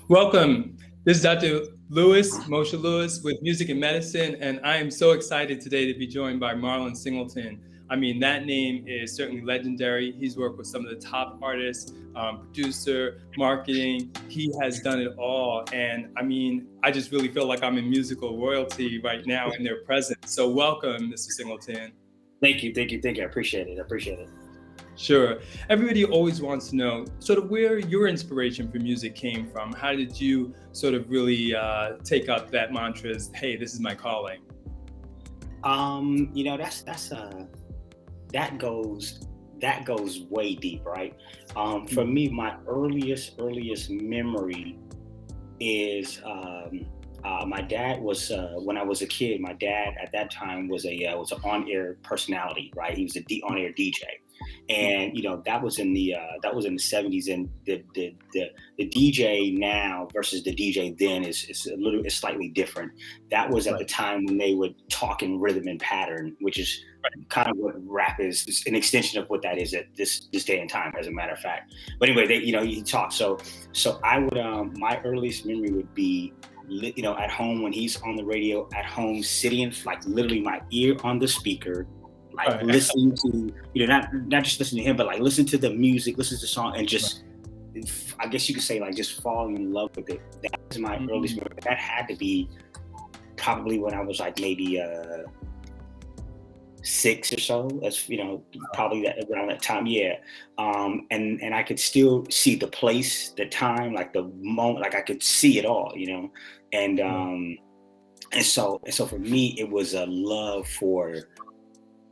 Welcome. This is Dr. Moshe Lewis with Music and Medicine, and I am so excited today to be joined by Marlon Singleton. I mean, that name is certainly legendary. He's worked with some of the top artists, producer, marketing. He has done it all. And I mean, I just really feel like I'm in musical royalty right now in their presence. So welcome, Mr. Singleton. Thank you. I appreciate it. Sure. Everybody always wants to know sort of where your inspiration for music came from. How did you sort of really take up that mantra as, hey, this is my calling? That goes way deep, right? For me, my earliest memory is my dad was when I was a kid. My dad at that time was an on-air personality, right? He was on-air DJ. And that was in the 70s, and the DJ now versus the DJ then is slightly different. That was at the time when they would talk in rhythm and pattern, which is kind of what rap is. It's an extension of what that is at this day and time, as a matter of fact. But anyway, he talked. So I would my earliest memory would be at home when he's on the radio, at home sitting like literally my ear on the speaker. Like listening to, not just listening to him, but like listen to the music, listen to the song, and just, I guess you could say like just falling in love with it. That was my earliest memory. That had to be probably when I was like maybe 6 or so. That's probably that around that time, yeah. And I could still see the place, the time, like the moment, like I could see it all, and so for me it was a love for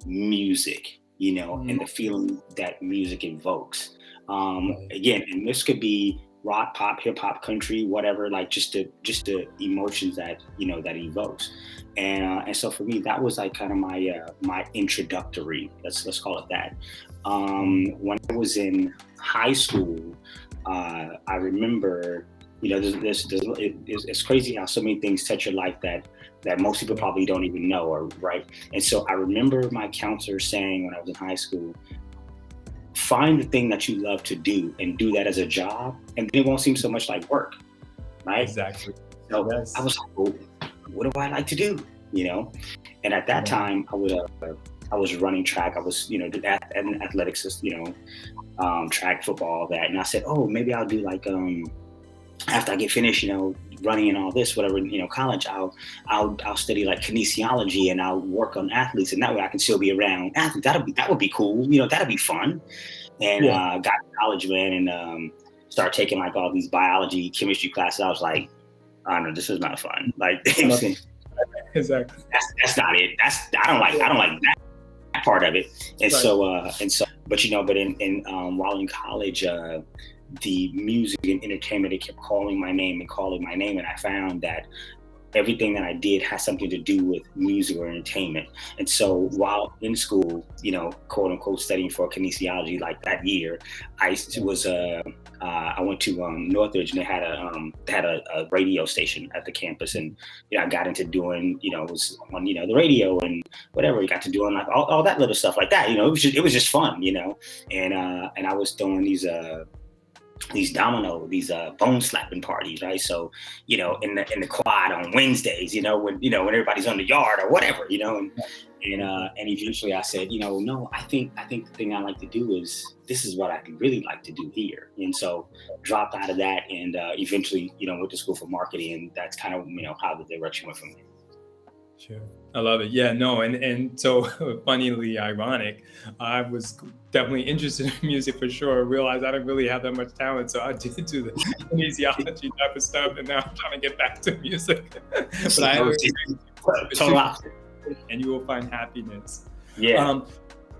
music, and the feeling that music evokes. Again, and this could be rock, pop, hip hop, country, whatever, like just the emotions that that evokes. And so for me, that was like kind of my introductory, let's call it that. When I was in high school, I remember, it's crazy how so many things touch your life that most people probably don't even know, or right. And so I remember my counselor saying when I was in high school, find the thing that you love to do and do that as a job, and then it won't seem so much like work, right? Exactly. So yes. I was like, well, what do I like to do? And at that time I was running track. I was, athletics, track, football, that. And I said, oh, maybe I'll do like, after I get finished, running and all this, whatever, college, I'll study like kinesiology, and I'll work on athletes, and that way I can still be around athletes. That would be cool. That'd be fun. And got to college, man, and started taking like all these biology, chemistry classes. I was like, oh no, this is not fun. Like, exactly. That's not it. I don't like that part of it. And so, but while in college, the music and entertainment, it kept calling my name, and I found that everything that I did has something to do with music or entertainment. And so while in school, quote unquote, studying for kinesiology, like that year, I went to Northridge, and they had a radio station at the campus, and I got into doing, was on the radio and whatever. We got to doing like all that little stuff like that. It was just fun, and I was throwing these domino, these bone slapping parties, right? So, in the quad on Wednesdays, when everybody's on the yard or whatever, and eventually I said, no, I think the thing I like to do is, this is what I really like to do here. And so dropped out of that, and eventually, went to school for marketing, and that's kind of, how the direction went from there. Sure. I love it. Yeah, no. And so funnily ironic, I was definitely interested in music for sure. I realized I didn't really have that much talent. So I did do the kinesiology type of stuff. And now I'm trying to get back to music. But I am total opposite. And you will find happiness. Yeah.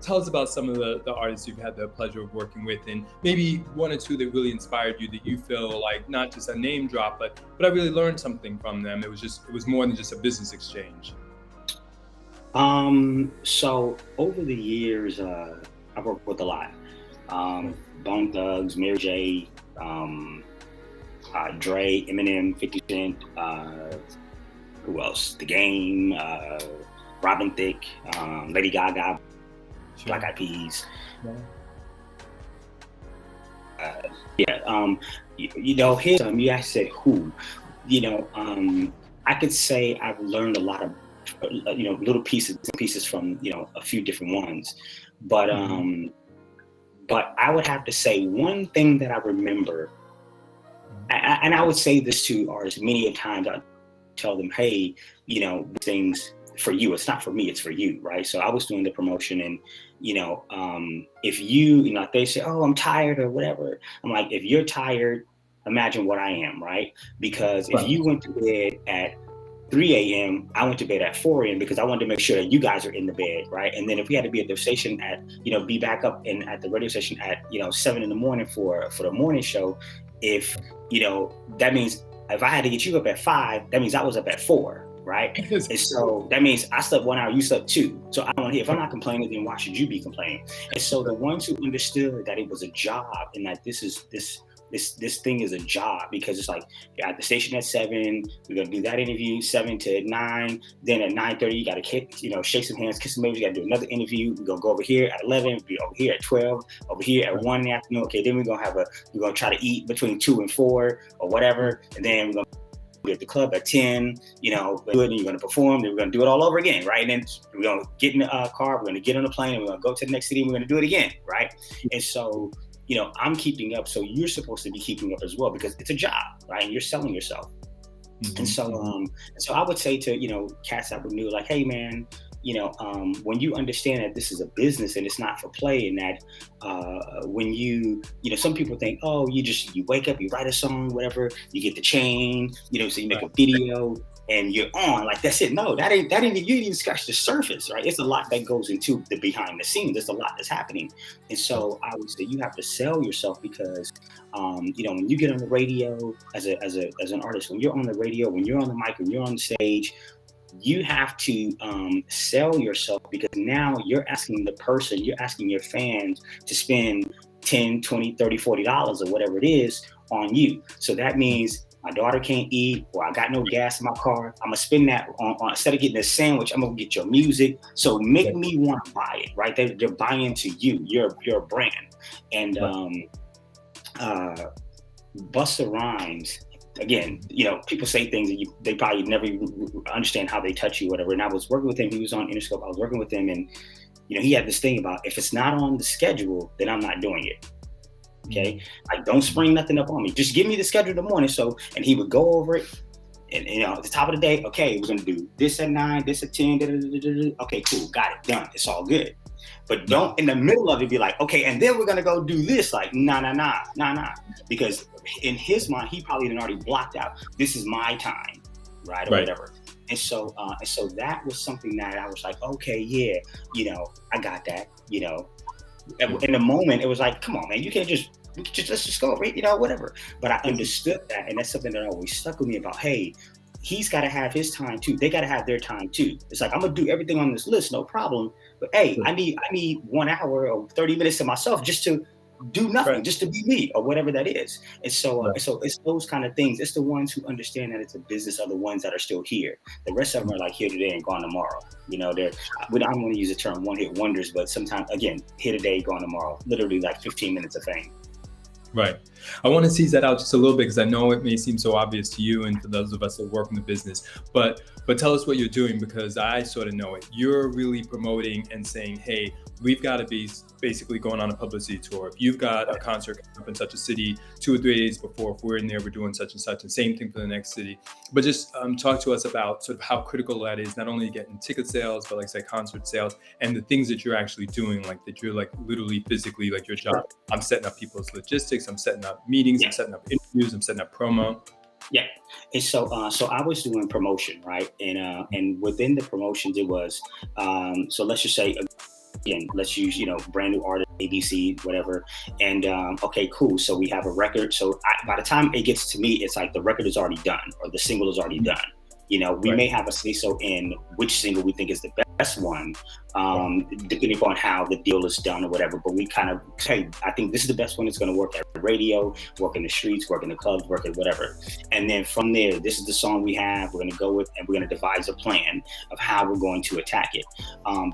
Tell us about some of the artists you've had the pleasure of working with, and maybe one or two that really inspired you, that you feel like not just a name drop, but I really learned something from them. It was more than just a business exchange. So over the years, I've worked with a lot. Bone Thugs, Mary J, Dre, Eminem, 50 Cent, who else? The Game, Robin Thicke, Lady Gaga, sure. Black Eyed Peas. his you asked said who, I could say I've learned a lot of little pieces from a few different ones, but but I would have to say one thing that I remember, and I would say this to artists many a times. I tell them, hey, things for you, it's not for me, it's for you, right? So I was doing the promotion, and if if they say, oh, I'm tired or whatever, I'm like, if you're tired, imagine what I am, right? Because if you went to bed at 3 a.m., I went to bed at 4 a.m. because I wanted to make sure that you guys are in the bed, right? And then if we had to be at the station at, be back up and at the radio station at, 7 in the morning for the morning show, if, that means if I had to get you up at 5, that means I was up at 4, right? And so that means I slept 1 hour, you slept 2. So I don't hear, if I'm not complaining, then why should you be complaining? And so the ones who understood that it was a job and that this thing is a job, because it's like you're at the station at 7, we're gonna do that interview 7 to 9, then at 9:30 you gotta shake some hands, kiss some babies, you gotta do another interview, we're gonna go over here at 11, be over here at 12, over here at 1 in the afternoon. Okay, then we're gonna try to eat between 2 and 4 or whatever, and then we're gonna be at the club at 10, and you're gonna perform, then we're gonna do it all over again, right? And then we're gonna get in the car, we're gonna get on the plane, and we're gonna go to the next city, and we're gonna do it again, right? And so I'm keeping up, so you're supposed to be keeping up as well, because it's a job, right? And you're selling yourself. And so I would say to cats that were new, like, hey man, when you understand that this is a business and it's not for play, and that when some people think, oh, you wake up, you write a song, whatever, you get the chain, so you make a video and you're on, like, that's it. No, that ain't you didn't even scratch the surface, right? It's a lot that goes into the behind the scenes. There's a lot that's happening. And so I would say you have to sell yourself, because when you get on the radio as an artist, when you're on the radio, when you're on the mic, when you're on the stage, you have to sell yourself, because now you're asking your fans to spend $10, $20, $30, $40 or whatever it is on you. So that means my daughter can't eat, or I got no gas in my car. I'm gonna spend that on instead of getting a sandwich, I'm gonna get your music. So make me want to buy it, right? They're buying into you, your brand. And Busta Rhymes, again, people say things that they probably never understand how they touch you, whatever. And I was working with him. He was on Interscope. I was working with him, and he had this thing about, if it's not on the schedule, then I'm not doing it. Okay, like, don't spring nothing up on me. Just give me the schedule in the morning. So, and he would go over it, and at the top of the day, okay, we're gonna do this at 9, this at 10. Okay, cool, got it, done. It's all good. But don't in the middle of it be like, okay, and then we're gonna go do this. Like, nah, because in his mind, he probably had already blocked out, this is my time, right, or whatever. And so that was something that I was like, okay, yeah, I got that, In the moment, it was like, come on, man, you can't let's just go, whatever. But I understood that, and that's something that always stuck with me about, hey, he's got to have his time too. They got to have their time too. It's like, I'm gonna do everything on this list, no problem. But hey, I need 1 hour or 30 minutes to myself just to do nothing, just to be me, or whatever that is. And so, so it's those kind of things. It's the ones who understand that it's a business are the ones that are still here. The rest of them are like here today and gone tomorrow. I don't want to use the term one-hit wonders, but sometimes, again, here today, gone tomorrow. Literally like 15 minutes of fame. Right. I want to tease that out just a little bit, because I know it may seem so obvious to you and for those of us that work in the business, but tell us what you're doing, because I sort of know it. You're really promoting and saying, hey, we've got to be basically going on a publicity tour. If you've got a concert up in such a city 2 or 3 days before, if we're in there, we're doing such and such, and same thing for the next city. But just talk to us about sort of how critical that is, not only getting ticket sales, but like say concert sales, and the things that you're actually doing, like that you're like literally physically, like your job. I'm setting up people's logistics, I'm setting up meetings, I'm setting up interviews, I'm setting up promo. Yeah. And so I was doing promotion, right? And within the promotions, it was, so let's just say, again, let's use, brand new artist, ABC, whatever. And okay, cool. So we have a record. So by the time it gets to me, it's like the record is already done, or the single is already done. We may have a say-so in which single we think is the best one, depending upon how the deal is done or whatever. But we kind of say, I think this is the best one. It's going to work at the radio, work in the streets, work in the clubs, work at whatever. And then from there, this is the song we have. We're going to go with, and we're going to devise a plan of how we're going to attack it.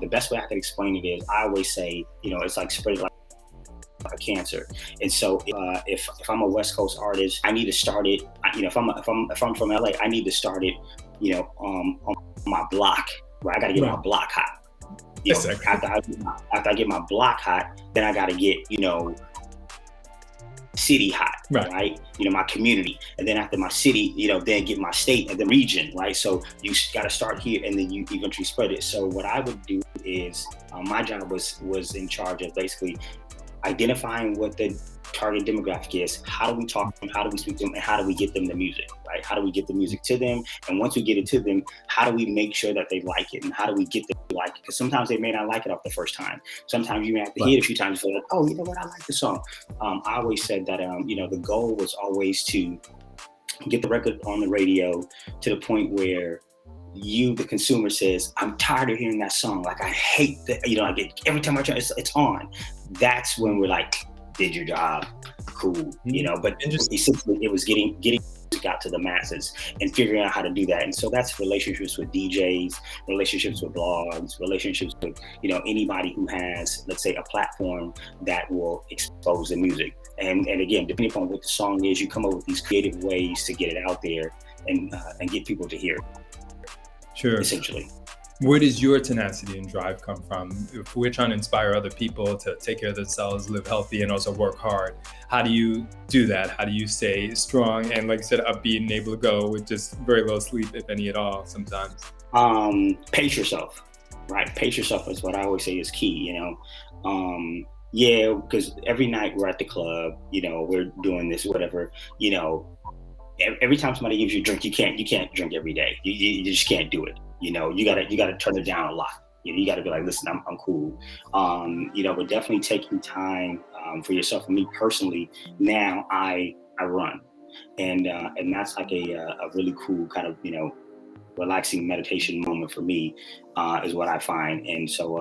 The best way I can explain it is, I always say, it's like spread it like a cancer. And so if I'm a West Coast artist, I need to start it. If I'm from LA, I need to start it. On my block. Right, I got to get my block hot. After I get my block hot, then I got to get city hot, right? My community, and then after my city, then get my state and the region, right? So you got to start here, and then you eventually spread it. So what I would do is, my job was in charge of basically identifying what the target demographic is. How do we talk to them? How do we speak to them? And how do we get them the music, right? How do we get the music to them? And once we get it to them, how do we make sure that they like it? And how do we get them to like it? Because sometimes they may not like it off the first time. Sometimes you may have to hear it a few times and feel like, oh, you know what? I like the song. I always said that, the goal was always to get the record on the radio to the point where you, the consumer, says, I'm tired of hearing that song. Like, I hate that, I get, every time I turn, it's on. That's when we're like, did your job, cool, but essentially it was getting music out to the masses and figuring out how to do that. And so that's relationships with DJs, relationships with blogs, relationships with, anybody who has, let's say, a platform that will expose the music. And again, depending upon what the song is, you come up with these creative ways to get it out there and get people to hear it. Sure. Essentially. Where does your tenacity and drive come from? If we're trying to inspire other people to take care of themselves, live healthy, and also work hard, how do you do that? How do you stay strong and, like you said, upbeat and able to go with just very low sleep, if any at all, sometimes? Pace yourself, right? Pace yourself is what I always say is key, because every night we're at the club, we're doing this, whatever, every time somebody gives you a drink, you can't drink every day. You just can't do it. You gotta turn it down a lot. You gotta be like, listen, I'm cool. But definitely taking time for yourself. For me personally, now I run, and that's like a really cool kind of relaxing meditation moment for me, is what I find. And so,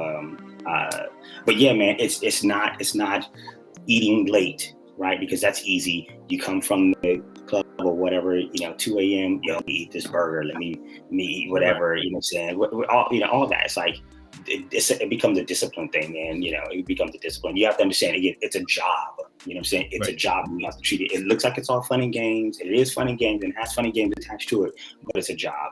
but yeah, man, it's not eating late, right? Because that's easy. You come from the club or whatever, 2 a.m. Let me eat this burger. Let me eat whatever. You know what I'm saying? All that. It's like it becomes a discipline thing, and it becomes a discipline. You have to understand, again, it's a job. You know what I'm saying? It's a job, and you have to treat it. It looks like it's all fun and games. It is fun and games, and has fun and games attached to it, but it's a job.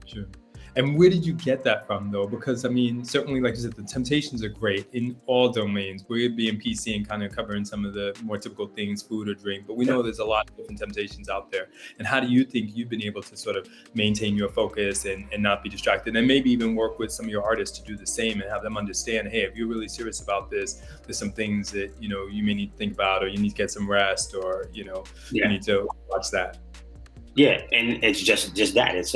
Sure. And where did you get that from, though? Because, certainly, like you said, the temptations are great in all domains. We're being PC and kind of covering some of the more typical things, food or drink, but we know there's a lot of different temptations out there. And how do you think you've been able to sort of maintain your focus and not be distracted, and maybe even work with some of your artists to do the same and have them understand, hey, if you're really serious about this, there's some things that, you may need to think about, or you need to get some rest, or, you need to watch that. Yeah, and it's just that. It's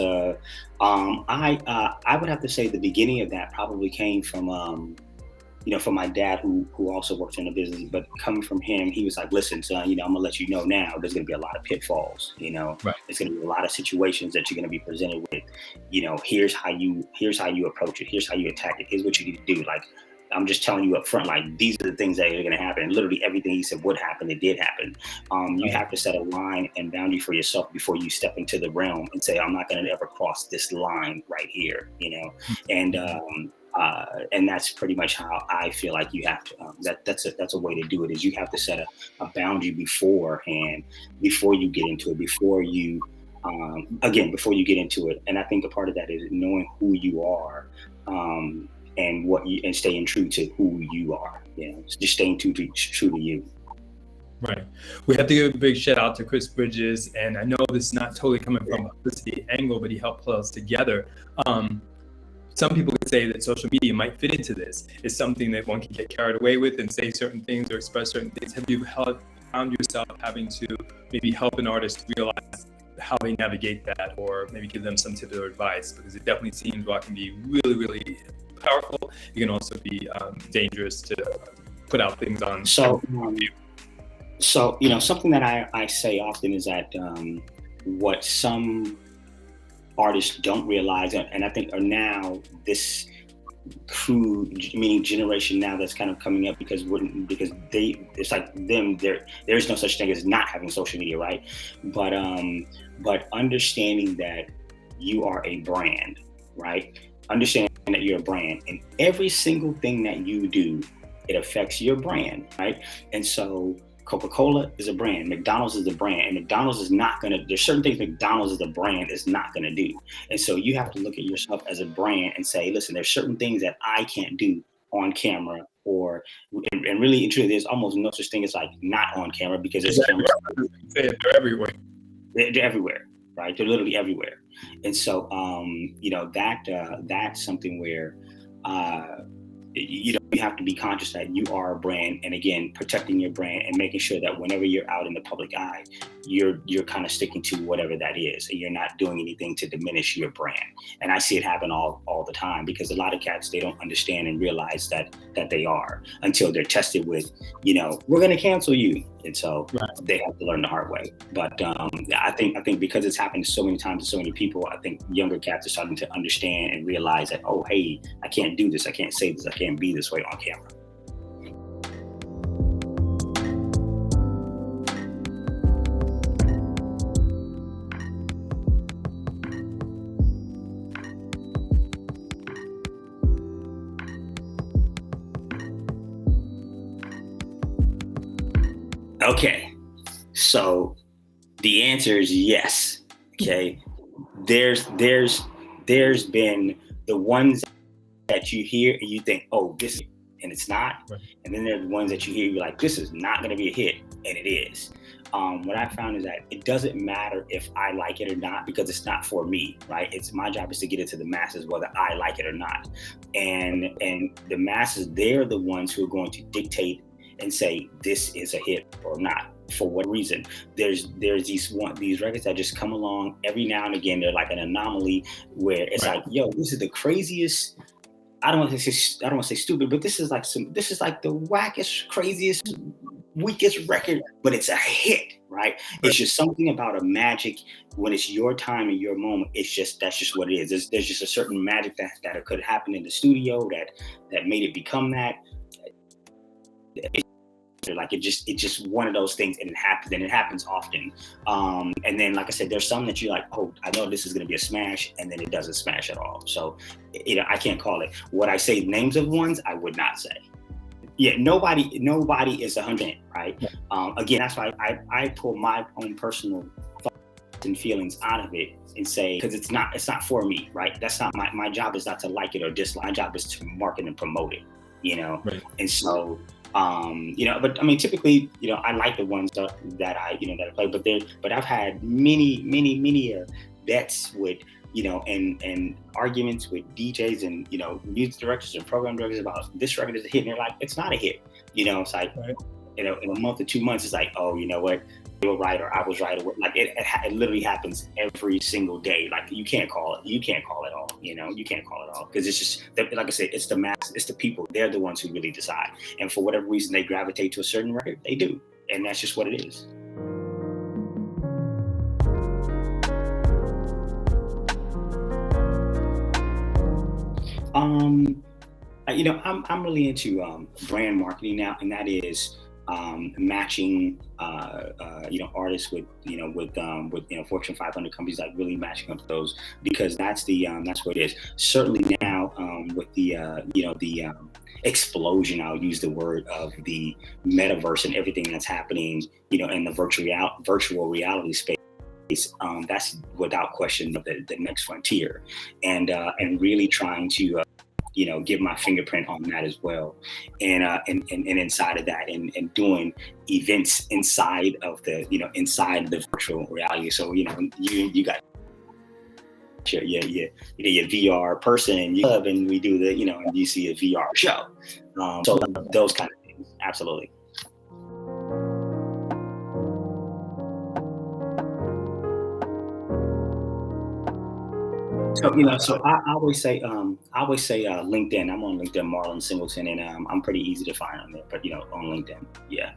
I would have to say the beginning of that probably came from from my dad, who also works in the business. But coming from him, he was like, "Listen, son, I'm gonna let you know now. There's gonna be a lot of pitfalls. Right. There's gonna be a lot of situations that you're gonna be presented with. Here's how you approach it. Here's how you attack it. Here's what you need to do. Like, I'm just telling you up front, like, these are the things that are going to happen. And literally everything he said would happen, it did happen. You have to set a line and boundary for yourself before you step into the realm and say, I'm not going to ever cross this line right here, And that's pretty much how I feel like you have to. That's a way to do it. Is you have to set a boundary beforehand, before you get into it, before you get into it. And I think a part of that is knowing who you are. And staying true to who you are, just staying true to you. Right. We have to give a big shout out to Chris Bridges, and I know this is not totally coming from a publicity angle, but he helped pull us together. Some people could say that social media might fit into this. It's something that one can get carried away with and say certain things or express certain things. Have you found yourself having to maybe help an artist realize how they navigate that, or maybe give them some tips or advice? Because it definitely seems while it can be really, really powerful, it can also be dangerous to put out things on. So something that I say often is that what some artists don't realize, and I think are now this crew, meaning generation now that's kind of coming up, because it's like them, there's no such thing as not having social media, right? But understanding that you are a brand, right? Understanding that you're a brand, and every single thing that you do It affects your brand, right? And so Coca-Cola is a brand, McDonald's is a brand, and McDonald's is not gonna, there's certain things McDonald's as a brand is not gonna do. And so you have to look at yourself as a brand and say, listen, there's certain things that I can't do on camera, or, and really and truly, there's almost no such thing as like not on camera, because there's cameras. They're everywhere. They're everywhere, right? They're literally everywhere. And so, that's something where, you have to be conscious that you are a brand, and again, protecting your brand and making sure that whenever you're out in the public eye, you're kind of sticking to whatever that is, and you're not doing anything to diminish your brand. And I see it happen all the time, because a lot of cats, they don't understand and realize that they are, until they're tested with, we're going to cancel you. And so they have to learn the hard way. But I think because it's happened so many times to so many people, I think younger cats are starting to understand and realize that, oh, hey, I can't do this. I can't say this. I can't be this way on camera. Okay, so the answer is yes. Okay, there's been the ones that you hear and you think, oh, this, and it's not. Right. And then there's the ones that you hear, you're like, this is not going to be a hit, and it is. What I found is that it doesn't matter if I like it or not, because it's not for me, right? It's my job is to get it to the masses, whether I like it or not. And the masses, they're the ones who are going to dictate and say this is a hit or not. For what reason? There's these records that just come along every now and again. They're like an anomaly where it's like, yo, this is the craziest. I don't want to say stupid, but this is like the wackest, craziest, weakest record, but it's a hit, right? It's just something about a magic when it's your time and your moment. That's just what it is. There's just a certain magic that could happen in the studio that made it become that. Like it's just one of those things, and it happens often. And then, like I said, there's some that you're like, oh, I know this is going to be a smash, and then it doesn't smash at all. So, I can't call it. What I say, names of ones, I would not say. Yeah, nobody is 100%, right? Again, that's why I pull my own personal thoughts and feelings out of it and say, because it's not for me, right? That's not my job is not to like it or dislike. My job is to market and promote it, Right. And so. But I mean, typically, I like the ones that I play, but I've had many bets with, and arguments with DJs and, music directors and program directors about this record is a hit, and they're like, it's not a hit. It's like, in a month or 2 months, it's like, oh, you know what? You were right, or I was right, or like it literally happens every single day. Like you can't call it all. You can't call it all, because it's just, like I said, it's the mass, it's the people. They're the ones who really decide, and for whatever reason they gravitate to a certain record, they do, and that's just what it is. I'm really into brand marketing now, and that is matching artists with Fortune 500 companies, like really matching up those, because that's what it is. Certainly now with the explosion, I'll use the word, of the metaverse and everything that's happening, in the virtual reality space. That's without question the next frontier, and really trying to give my fingerprint on that as well, and inside of that, and doing events inside of the virtual reality. So you got your VR person, and we do and you see a VR show. So those kind of things, absolutely. So I always say LinkedIn. I'm on LinkedIn, Marlon Singleton, and I'm pretty easy to find on there. But on LinkedIn, yeah.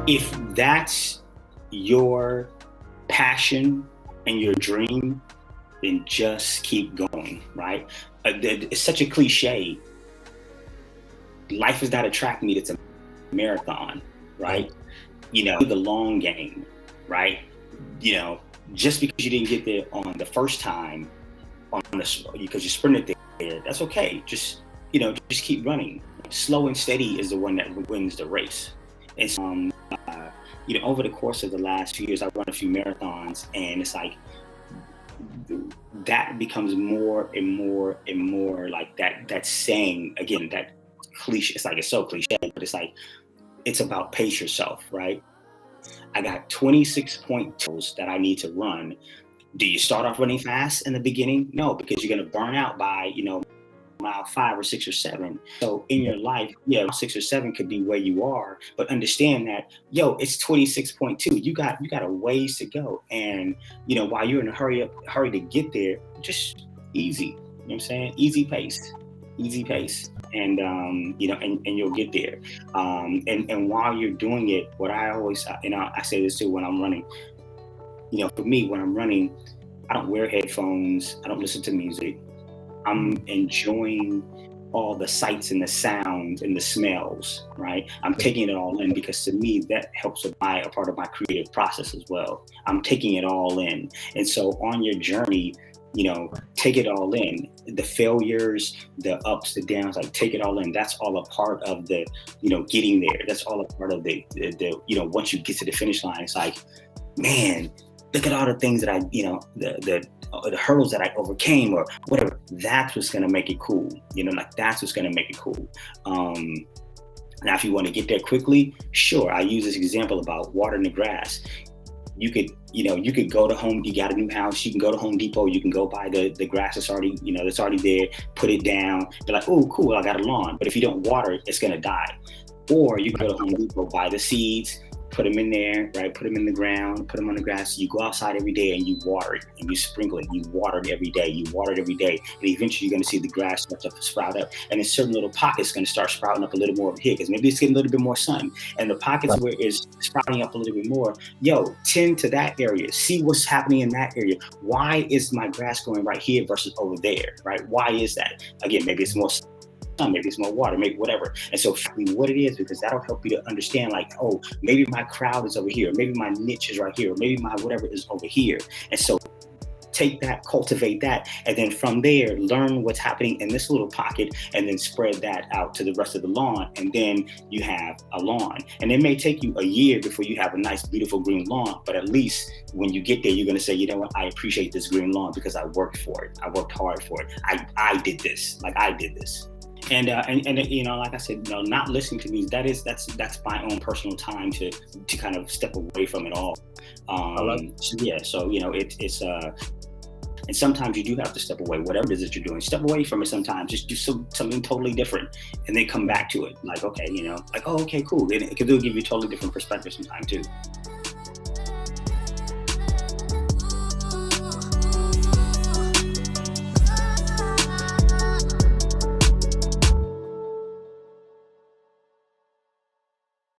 If that's your passion and your dream, then just keep going, right? It's such a cliche. Life is not a track meet, it's a marathon, right? the long game, right? Just because you didn't get there on the first time, because you sprinted there, that's okay. Just keep running. Slow and steady is the one that wins the race. And so, over the course of the last few years, I've run a few marathons, and it's like that becomes more and more and more like that saying again, that cliche. It's like, it's so cliche, but it's like, it's about pace yourself, right? I got 26.2 that I need to run. Do you start off running fast in the beginning? No, because you're going to burn out by, mile 5 or 6 or 7. So in your life, 6 or 7 could be where you are, but understand that, it's 26.2. You got a ways to go. And, while you're in a hurry to get there, just easy, you know what I'm saying? Easy pace. And, and you'll get there. And while you're doing it, what I always, I say this too when I'm running, for me, when I'm running, I don't wear headphones. I don't listen to music. I'm enjoying all the sights and the sounds and the smells, right? I'm taking it all in, because to me, that helps with a part of my creative process as well. I'm taking it all in. And so on your journey, take it all in. The failures, the ups, the downs, like take it all in. That's all a part of the, getting there. That's all a part of the once you get to the finish line, it's like, man, look at all the things that I, the hurdles that I overcame or whatever. That's what's going to make it cool. That's what's going to make it cool. Now, if you want to get there quickly, sure. I use this example about watering the grass. You could go to home, you got a new house, you can go to Home Depot, you can go buy the grass that's already, that's already there, put it down, be like, oh, cool, I got a lawn. But if you don't water it, it's going to die. Or you can go to Home Depot, buy the seeds, put them in there, right? Put them in the ground, put them on the grass. You go outside every day and you water it and you sprinkle it. You water it every day. And eventually you're going to see the grass start to sprout up. And in certain little pockets, going to start sprouting up a little more over here because maybe it's getting a little bit more sun. And the pockets where it's sprouting up a little bit more, tend to that area. See what's happening in that area. Why is my grass going right here versus over there, right? Why is that? Again, maybe it's more sun, maybe it's more water, maybe whatever. And so what it is, because that'll help you to understand, like, oh, maybe my crowd is over here, maybe my niche is right here, maybe my whatever is over here. And so take that, cultivate that, and then from there, learn what's happening in this little pocket, and then spread that out to the rest of the lawn. And then you have a lawn. And it may take you a year before you have a nice, beautiful green lawn, but at least when you get there, you're going to say, you know what, I appreciate this green lawn because I worked for it. I worked hard for it. I did this. And like I said, not listening to music, that's my own personal time to kind of step away from it all. And sometimes you do have to step away, whatever it is that you're doing, step away from it sometimes, just do something totally different and then come back to it. Like, okay, oh, okay, cool. It will give you a totally different perspective sometime too.